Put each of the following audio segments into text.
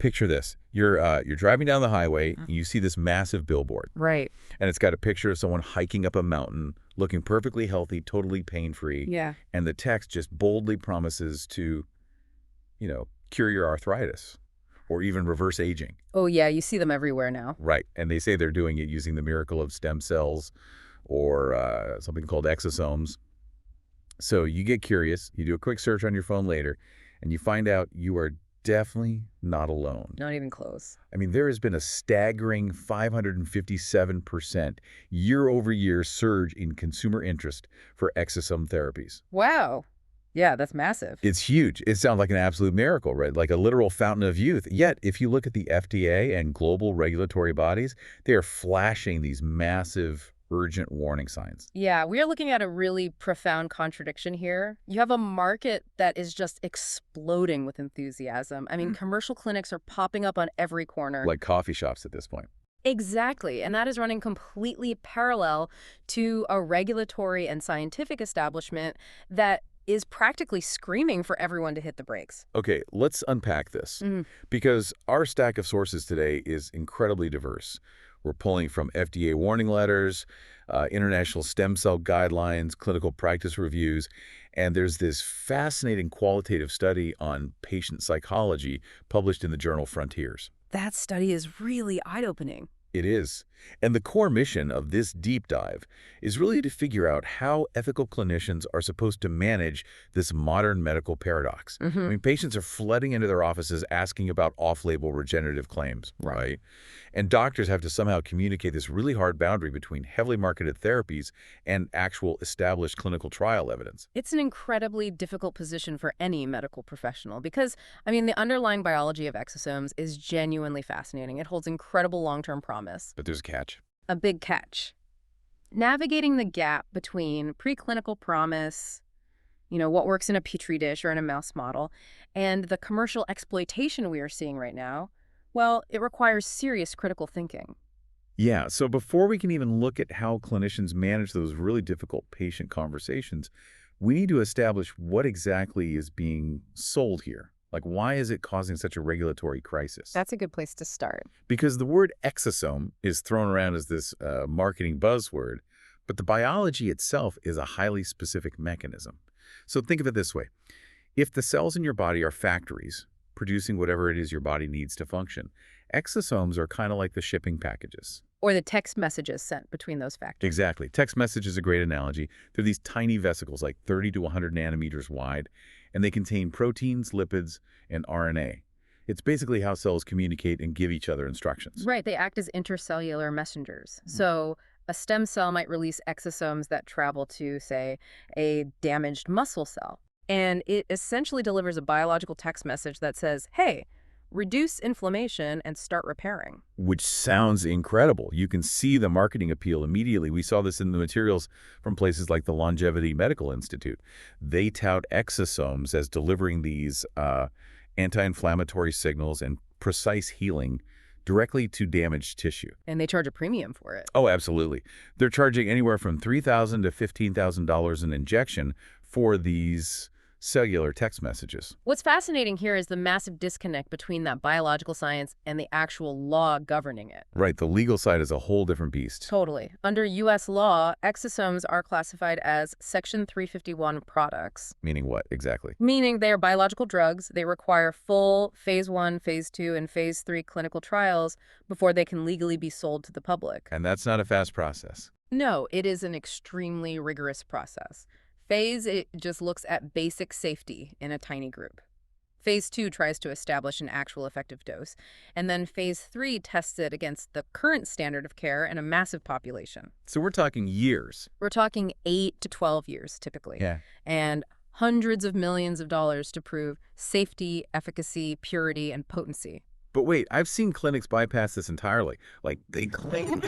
picture this. You're driving down the highway, and you see this massive billboard. Right. And it's got a picture of someone hiking up a mountain, looking perfectly healthy, totally pain-free. Yeah. And the text just boldly promises to, cure your arthritis or even reverse aging. Oh, yeah, you see them everywhere now. Right. And they say they're doing it using the miracle of stem cells or something called exosomes. So you get curious, you do a quick search on your phone later, and you find out you are definitely not alone. Not even close. I mean, there has been a staggering 557% year-over-year surge in consumer interest for exosome therapies. Wow. Yeah, that's massive. It's huge. It sounds like an absolute miracle, right? Like a literal fountain of youth. Yet, if you look at the FDA and global regulatory bodies, they are flashing these massive, urgent warning signs. Yeah, we are looking at a really profound contradiction here. You have a market that is just exploding with enthusiasm. I mean, commercial clinics are popping up on every corner. Like coffee shops at this point. Exactly, and that is running completely parallel to a regulatory and scientific establishment that is practically screaming for everyone to hit the brakes. Okay, let's unpack this. Because our stack of sources today is incredibly diverse. We're pulling from FDA warning letters, international stem cell guidelines, clinical practice reviews, and there's this fascinating qualitative study on patient psychology published in the journal Frontiers. That study is really eye-opening. It is. And the core mission of this deep dive is really to figure out how ethical clinicians are supposed to manage this modern medical paradox. I mean, patients are flooding into their offices asking about off-label regenerative claims, right? And doctors have to somehow communicate this really hard boundary between heavily marketed therapies and actual established clinical trial evidence. It's an incredibly difficult position for any medical professional because, I mean, the underlying biology of exosomes is genuinely fascinating. It holds incredible long-term promise. But there's a catch. A big catch. Navigating the gap between preclinical promise, what works in a petri dish or in a mouse model, and the commercial exploitation we are seeing right now, well, it requires serious critical thinking. Yeah, so before we can even look at how clinicians manage those really difficult patient conversations, we need to establish what exactly is being sold here. Like, why is it causing such a regulatory crisis? That's a good place to start. Because the word exosome is thrown around as this marketing buzzword, but the biology itself is a highly specific mechanism. So think of it this way. If the cells in your body are factories, producing whatever it is your body needs to function, exosomes are kind of like the shipping packages. Or the text messages sent between those factories. Exactly. Text message is a great analogy. They're these tiny vesicles, like 30 to 100 nanometers wide, and they contain proteins, lipids, and RNA. It's basically how cells communicate and give each other instructions. Right. They act as intercellular messengers. So a stem cell might release exosomes that travel to, say, a damaged muscle cell. And it essentially delivers a biological text message that says, hey, reduce inflammation and start repairing. Which sounds incredible. You can see the marketing appeal immediately. We saw this in the materials from places like the Longevity Medical Institute. They tout exosomes as delivering these anti-inflammatory signals and precise healing directly to damaged tissue. And they charge a premium for it. Oh, absolutely. They're charging anywhere from $3,000 to $15,000 an injection for these cellular text messages. What's fascinating here is the massive disconnect between that biological science and the actual law governing it. Right. The legal side is a whole different beast. Totally. Under U.S. law, exosomes are classified as Section 351 products. Meaning what exactly? Meaning they are biological drugs. They require full Phase 1, Phase 2, and Phase 3 clinical trials before they can legally be sold to the public. And that's not a fast process. No, it is an extremely rigorous process. Phase, it just looks at basic safety in a tiny group. Phase 2 tries to establish an actual effective dose. And then Phase 3 tests it against the current standard of care in a massive population. So we're talking years. We're talking 8 to 12 years, typically. Yeah. And hundreds of millions of dollars to prove safety, efficacy, purity, and potency. But wait, I've seen clinics bypass this entirely. Like, they claim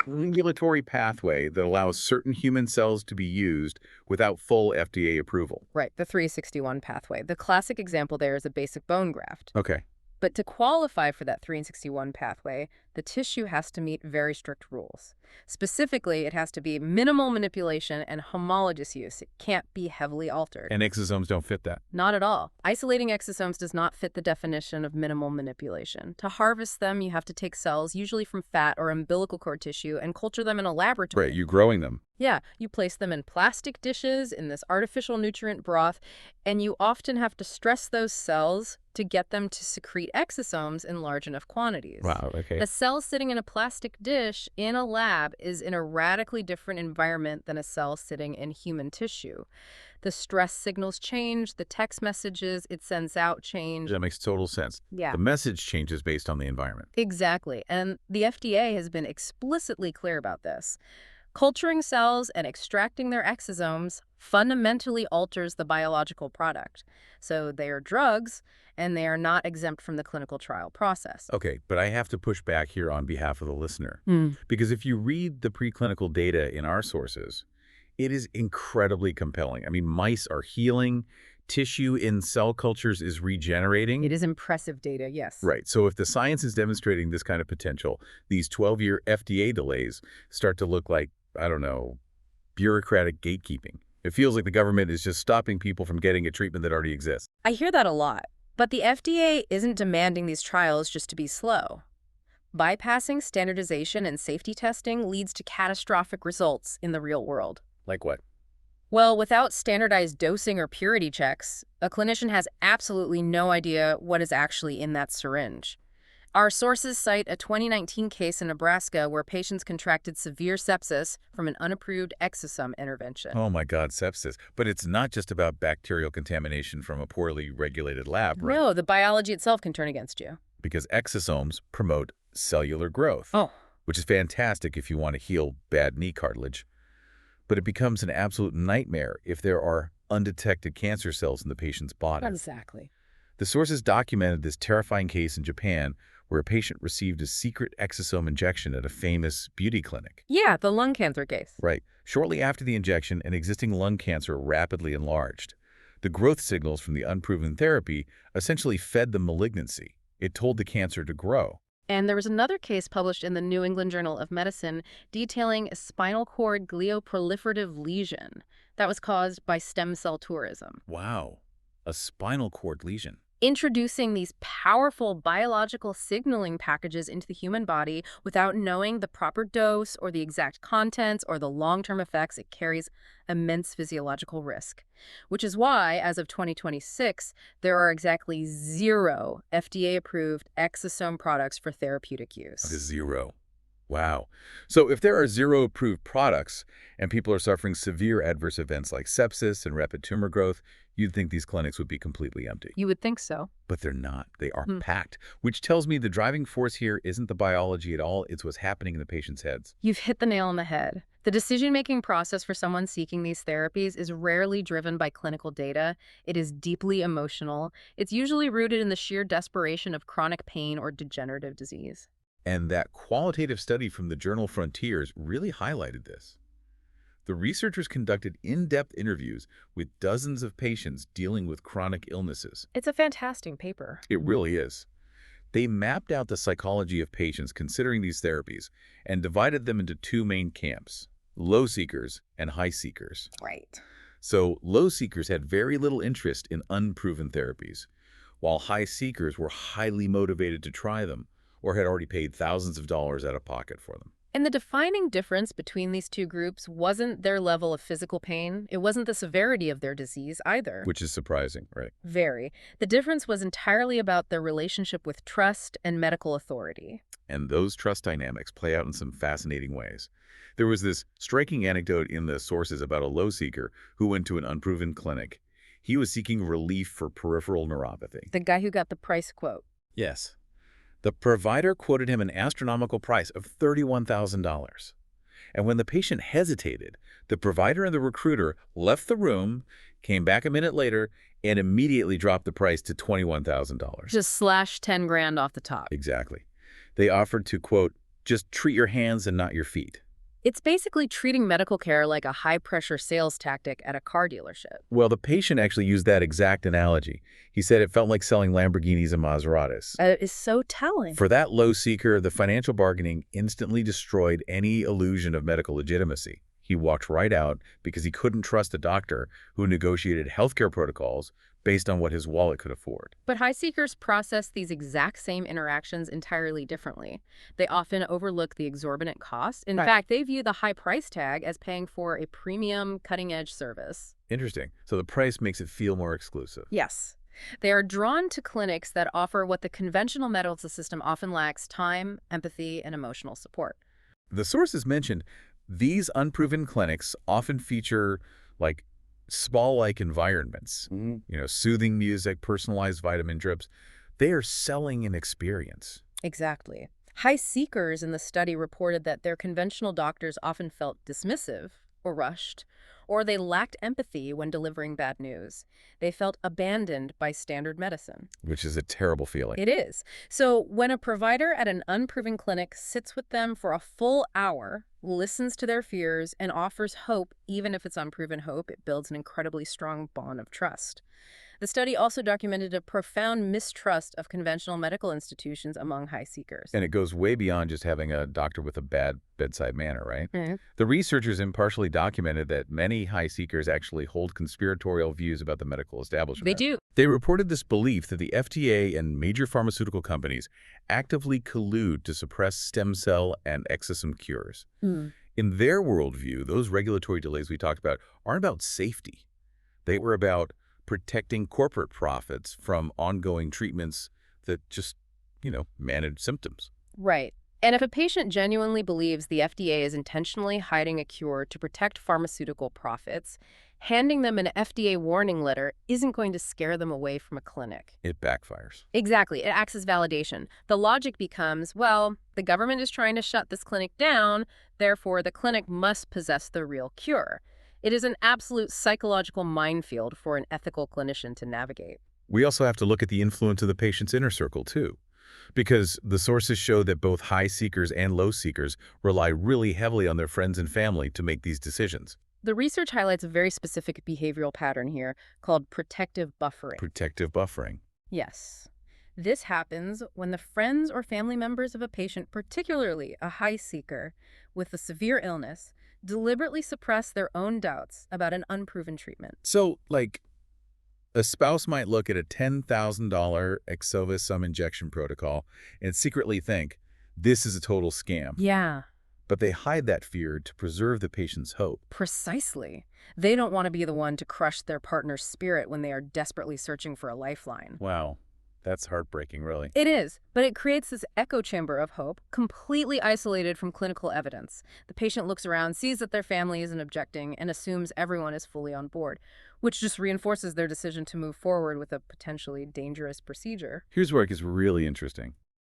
regulatory pathway that allows certain human cells to be used without full FDA approval. Right, the 361 pathway. The classic example there is a basic bone graft. Okay. But to qualify for that 3 and 61 pathway, the tissue has to meet very strict rules. Specifically, it has to be minimal manipulation and homologous use. It can't be heavily altered. And exosomes don't fit that. Not at all. Isolating exosomes does not fit the definition of minimal manipulation. To harvest them, you have to take cells, usually from fat or umbilical cord tissue, and culture them in a laboratory. Right, you're growing them. Yeah, you place them in plastic dishes, in this artificial nutrient broth, and you often have to stress those cells to get them to secrete exosomes in large enough quantities. Wow, okay. A cell sitting in a plastic dish in a lab is in a radically different environment than a cell sitting in human tissue. The stress signals change, the text messages it sends out change. That makes total sense. Yeah. The message changes based on the environment. Exactly, and the FDA has been explicitly clear about this. Culturing cells and extracting their exosomes fundamentally alters the biological product. So they are drugs, and they are not exempt from the clinical trial process. Okay, but I have to push back here on behalf of the listener. Mm. Because if you read the preclinical data in our sources, it is incredibly compelling. I mean, mice are healing, tissue in cell cultures is regenerating. It is impressive data, yes. Right. So if the science is demonstrating this kind of potential, these 12-year FDA delays start to look like, I don't know, bureaucratic gatekeeping. It feels like the government is just stopping people from getting a treatment that already exists. I hear that a lot. But the FDA isn't demanding these trials just to be slow. Bypassing standardization and safety testing leads to catastrophic results in the real world. Like what? Well, without standardized dosing or purity checks, a clinician has absolutely no idea what is actually in that syringe. Our sources cite a 2019 case in Nebraska where patients contracted severe sepsis from an unapproved exosome intervention. Oh my God, sepsis. But it's not just about bacterial contamination from a poorly regulated lab, right? No, the biology itself can turn against you. Because exosomes promote cellular growth, Oh. which is fantastic if you want to heal bad knee cartilage. But it becomes an absolute nightmare if there are undetected cancer cells in the patient's body. Exactly. The sources documented this terrifying case in Japan where a patient received a secret exosome injection at a famous beauty clinic. Yeah, the lung cancer case. Right. Shortly after the injection, an existing lung cancer rapidly enlarged. The growth signals from the unproven therapy essentially fed the malignancy. It told the cancer to grow. And there was another case published in the New England Journal of Medicine detailing a spinal cord glioproliferative lesion that was caused by stem cell tourism. Wow. A spinal cord lesion. Introducing these powerful biological signaling packages into the human body without knowing the proper dose or the exact contents or the long-term effects, it carries immense physiological risk. Which is why, as of 2026, there are exactly 0 FDA-approved exosome products for therapeutic use. That is 0. Wow. So if there are 0 approved products and people are suffering severe adverse events like sepsis and rapid tumor growth, you'd think these clinics would be completely empty. You would think so. But they're not. They are packed, which tells me the driving force here isn't the biology at all. It's what's happening in the patient's heads. You've hit the nail on the head. The decision-making process for someone seeking these therapies is rarely driven by clinical data. It is deeply emotional. It's usually rooted in the sheer desperation of chronic pain or degenerative disease. And that qualitative study from the journal Frontiers really highlighted this. The researchers conducted in-depth interviews with dozens of patients dealing with chronic illnesses. It's a fantastic paper. It really is. They mapped out the psychology of patients considering these therapies and divided them into 2 main camps, low seekers and high seekers. Right. So low seekers had very little interest in unproven therapies, while high seekers were highly motivated to try them or had already paid thousands of dollars out of pocket for them. And the defining difference between these two groups wasn't their level of physical pain. It wasn't the severity of their disease either. Which is surprising, right? Very. The difference was entirely about their relationship with trust and medical authority. And those trust dynamics play out in some fascinating ways. There was this striking anecdote in the sources about a low seeker who went to an unproven clinic. He was seeking relief for peripheral neuropathy. The guy who got the price quote. Yes. The provider quoted him an astronomical price of $31,000. And when the patient hesitated, the provider and the recruiter left the room, came back a minute later, and immediately dropped the price to $21,000. Just slash 10 grand off the top. Exactly. They offered to, quote, just treat your hands and not your feet. It's basically treating medical care like a high-pressure sales tactic at a car dealership. Well, the patient actually used that exact analogy. He said it felt like selling Lamborghinis and Maseratis. It is so telling. For that low seeker, the financial bargaining instantly destroyed any illusion of medical legitimacy. He walked right out because he couldn't trust a doctor who negotiated healthcare protocols based on what his wallet could afford. But high seekers process these exact same interactions entirely differently. They often overlook the exorbitant cost. In fact, they view the high price tag as paying for a premium, cutting-edge service. Interesting. So the price makes it feel more exclusive. Yes. They are drawn to clinics that offer what the conventional medical system often lacks: time, empathy, and emotional support. The sources mentioned these unproven clinics often feature, like, spa-like environments, soothing music, personalized vitamin drips. They are selling an experience. Exactly. High seekers in the study reported that their conventional doctors often felt dismissive or rushed, or they lacked empathy when delivering bad news. They felt abandoned by standard medicine. Which is a terrible feeling. It is. So when a provider at an unproven clinic sits with them for a full hour, listens to their fears, and offers hope, even if it's unproven hope, it builds an incredibly strong bond of trust. The study also documented a profound mistrust of conventional medical institutions among high seekers. And it goes way beyond just having a doctor with a bad bedside manner, right? Mhm. The researchers impartially documented that many high seekers actually hold conspiratorial views about the medical establishment. They do. They reported this belief that the FDA and major pharmaceutical companies actively collude to suppress stem cell and exosome cures. In their worldview, those regulatory delays we talked about aren't about safety. They were about protecting corporate profits from ongoing treatments that just, manage symptoms. Right. And if a patient genuinely believes the FDA is intentionally hiding a cure to protect pharmaceutical profits, handing them an FDA warning letter isn't going to scare them away from a clinic. It backfires. Exactly. It acts as validation. The logic becomes, well, the government is trying to shut this clinic down, therefore the clinic must possess the real cure. It is an absolute psychological minefield for an ethical clinician to navigate. We also have to look at the influence of the patient's inner circle, too, because the sources show that both high seekers and low seekers rely really heavily on their friends and family to make these decisions. The research highlights a very specific behavioral pattern here called protective buffering. Protective buffering. Yes. This happens when the friends or family members of a patient, particularly a high seeker with a severe illness, deliberately suppress their own doubts about an unproven treatment. So, like, a spouse might look at a $10,000 exosome injection protocol and secretly think, this is a total scam. Yeah. But they hide that fear to preserve the patient's hope. Precisely. They don't want to be the one to crush their partner's spirit when they are desperately searching for a lifeline. Wow. That's heartbreaking, really. It is, but it creates this echo chamber of hope, completely isolated from clinical evidence. The patient looks around, sees that their family isn't objecting, and assumes everyone is fully on board, which just reinforces their decision to move forward with a potentially dangerous procedure. Here's where it gets really interesting.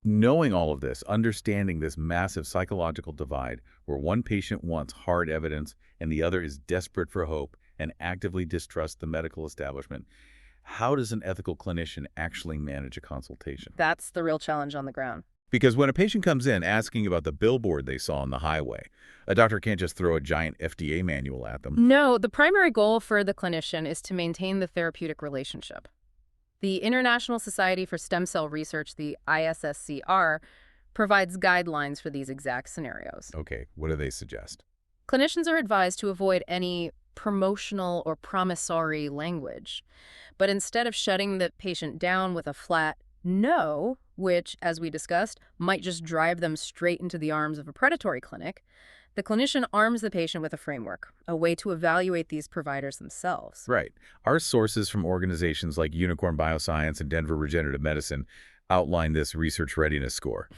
Knowing all of this, understanding this massive psychological divide where one patient wants hard evidence and the other is desperate for hope and actively distrusts the medical establishment, how does an ethical clinician actually manage a consultation? That's the real challenge on the ground. Because when a patient comes in asking about the billboard they saw on the highway, a doctor can't just throw a giant FDA manual at them. No, the primary goal for the clinician is to maintain the therapeutic relationship. The International Society for Stem Cell Research, the ISSCR, provides guidelines for these exact scenarios. Okay, what do they suggest? Clinicians are advised to avoid any promotional or promissory language, but instead of shutting the patient down with a flat no, which, as we discussed, might just drive them straight into the arms of a predatory clinic, the clinician arms the patient with a framework, a way to evaluate these providers themselves. Right. Our sources from organizations like Unicorn Bioscience and Denver Regenerative Medicine outline this research readiness score.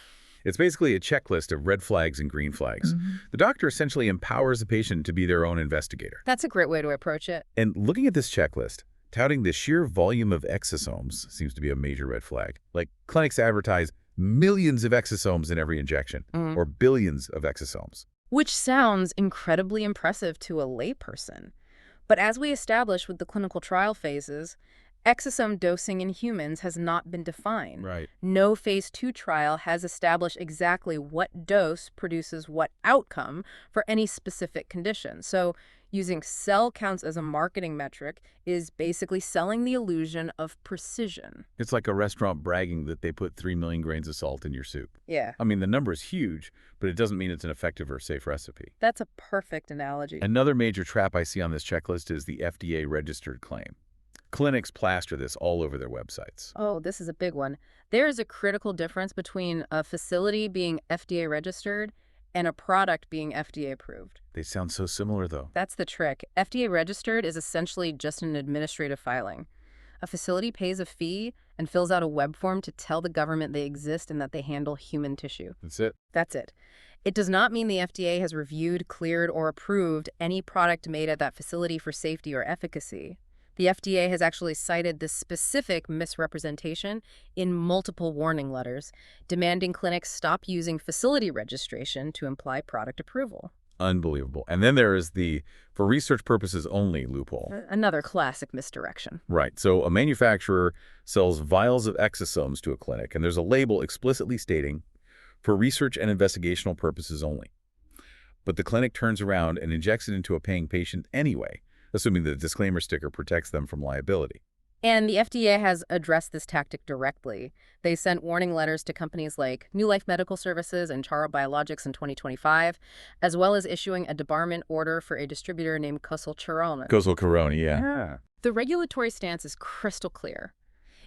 It's basically a checklist of red flags and green flags. The doctor essentially empowers the patient to be their own investigator. That's a great way to approach it. And looking at this checklist, touting the sheer volume of exosomes seems to be a major red flag. Like, clinics advertise millions of exosomes in every injection, or billions of exosomes. Which sounds incredibly impressive to a layperson. But as we established with the clinical trial phases, Exosome dosing in humans has not been defined. Right. No phase 2 trial has established exactly what dose produces what outcome for any specific condition. So using cell counts as a marketing metric is basically selling the illusion of precision. It's like a restaurant bragging that they put 3 million grains of salt in your soup. Yeah, I mean, the number is huge, but it doesn't mean it's an effective or safe recipe. that's a perfect analogy. Another major trap I see on this checklist is the FDA-registered claim. Clinics plaster this all over their websites. Oh, this is a big one. There is a critical difference between a facility being FDA registered and a product being FDA approved. They sound so similar, though. That's the trick. FDA registered is essentially just an administrative filing. A facility pays a fee and fills out a web form to tell the government they exist and that they handle human tissue. That's it. That's it. It does not mean the FDA has reviewed, cleared, or approved any product made at that facility for safety or efficacy. The FDA has actually cited this specific misrepresentation in multiple warning letters, demanding clinics stop using facility registration to imply product approval. Unbelievable. And then there is the for research purposes only loophole. Another classic misdirection. Right. So a manufacturer sells vials of exosomes to a clinic, and there's a label explicitly stating for research and investigational purposes only. But the clinic turns around and injects it into a paying patient anyway, assuming the disclaimer sticker protects them from liability. And the FDA has addressed this tactic directly. They sent warning letters to companies like New Life Medical Services and Chara Biologics in 2025, as well as issuing a debarment order for a distributor named Kosel Chiron. Kosel Corona, yeah. The regulatory stance is crystal clear.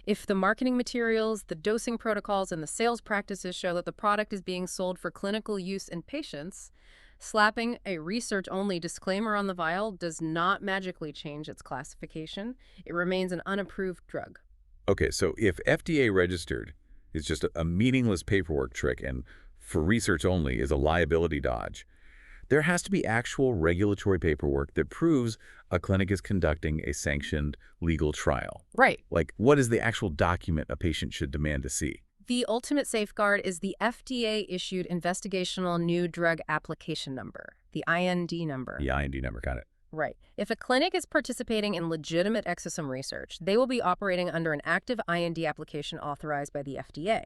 If the marketing materials, the dosing protocols, and the sales practices show that the product is being sold for clinical use in patients, slapping a research-only disclaimer on the vial does not magically change its classification. It remains an unapproved drug. Okay, so if FDA registered is just a meaningless paperwork trick and for research only is a liability dodge, there has to be actual regulatory paperwork that proves a clinic is conducting a sanctioned legal trial. Right. Like, what is the actual document a patient should demand to see? The ultimate safeguard is the FDA-issued Investigational New Drug Application Number, the IND number. The IND number, got it. Right. If a clinic is participating in legitimate exosome research, they will be operating under an active IND application authorized by the FDA.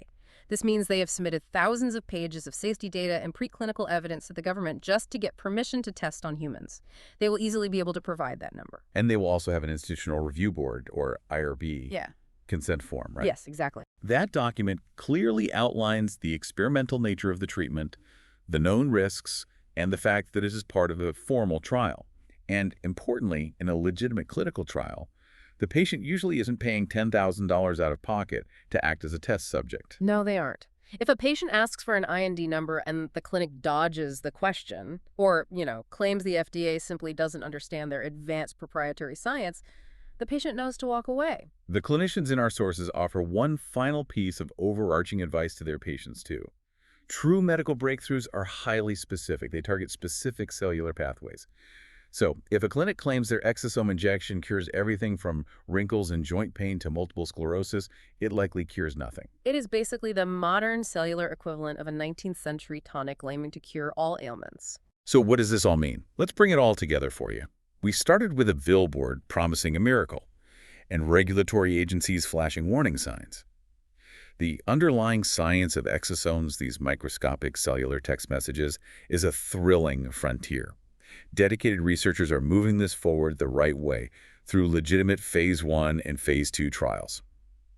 This means they have submitted thousands of pages of safety data and preclinical evidence to the government just to get permission to test on humans. They will easily be able to provide that number. And they will also have an institutional review board, or IRB, consent form, right? Yes, exactly. That document clearly outlines the experimental nature of the treatment, the known risks, and the fact that it is part of a formal trial. And importantly, in a legitimate clinical trial, the patient usually isn't paying $10,000 out of pocket to act as a test subject. No, they aren't. If a patient asks for an IND number and the clinic dodges the question, or, claims the FDA simply doesn't understand their advanced proprietary science, the patient knows to walk away. The clinicians in our sources offer one final piece of overarching advice to their patients, too. True medical breakthroughs are highly specific. They target specific cellular pathways. So, if a clinic claims their exosome injection cures everything from wrinkles and joint pain to multiple sclerosis, it likely cures nothing. It is basically the modern cellular equivalent of a 19th century tonic claiming to cure all ailments. So what does this all mean? Let's bring it all together for you. We started with a billboard promising a miracle, and regulatory agencies flashing warning signs. The underlying science of exosomes, these microscopic cellular text messages, is a thrilling frontier. Dedicated researchers are moving this forward the right way through legitimate Phase 1 and Phase 2 trials.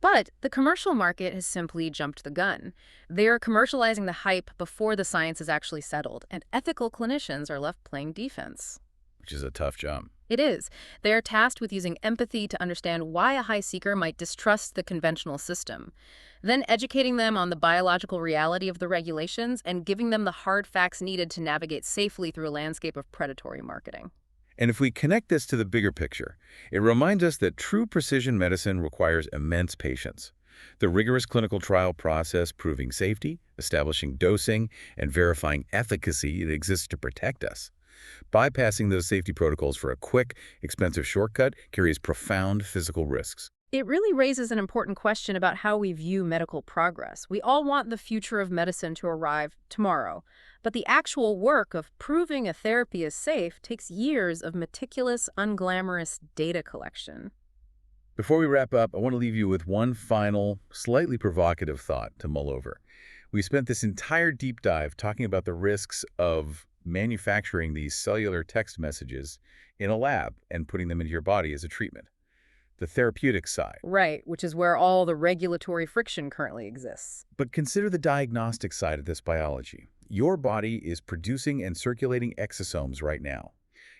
But the commercial market has simply jumped the gun. They are commercializing the hype before the science is actually settled, and ethical clinicians are left playing defense. Which is a tough job. It is. They are tasked with using empathy to understand why a high seeker might distrust the conventional system, then educating them on the biological reality of the regulations and giving them the hard facts needed to navigate safely through a landscape of predatory marketing. And if we connect this to the bigger picture, it reminds us that true precision medicine requires immense patience. The rigorous clinical trial process proving safety, establishing dosing, and verifying efficacy that exists to protect us. Bypassing those safety protocols for a quick, expensive shortcut carries profound physical risks. It really raises an important question about how we view medical progress. We all want the future of medicine to arrive tomorrow, but the actual work of proving a therapy is safe takes years of meticulous, unglamorous data collection. Before we wrap up, I want to leave you with one final, slightly provocative thought to mull over. We spent this entire deep dive talking about the risks of manufacturing these cellular text messages in a lab and putting them into your body as a treatment. The therapeutic side. Right, which is where all the regulatory friction currently exists. But consider the diagnostic side of this biology. Your body is producing and circulating exosomes right now.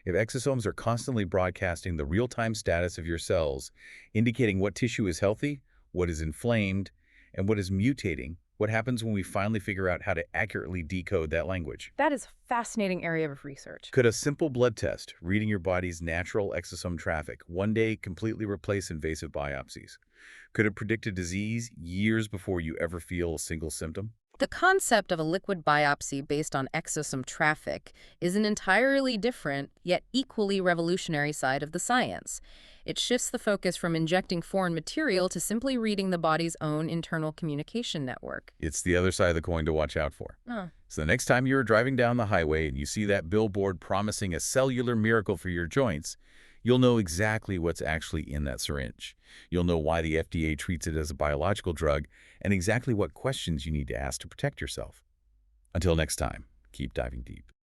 If exosomes are constantly broadcasting the real-time status of your cells, indicating what tissue is healthy, what is inflamed, and what is mutating, what happens when we finally figure out how to accurately decode that language? That is a fascinating area of research. Could a simple blood test, reading your body's natural exosome traffic, one day completely replace invasive biopsies? Could it predict a disease years before you ever feel a single symptom? The concept of a liquid biopsy based on exosome traffic is an entirely different, yet equally revolutionary side of the science. It shifts the focus from injecting foreign material to simply reading the body's own internal communication network. It's the other side of the coin to watch out for. Huh. So the next time you're driving down the highway and you see that billboard promising a cellular miracle for your joints, you'll know exactly what's actually in that syringe. You'll know why the FDA treats it as a biological drug and exactly what questions you need to ask to protect yourself. Until next time, keep diving deep.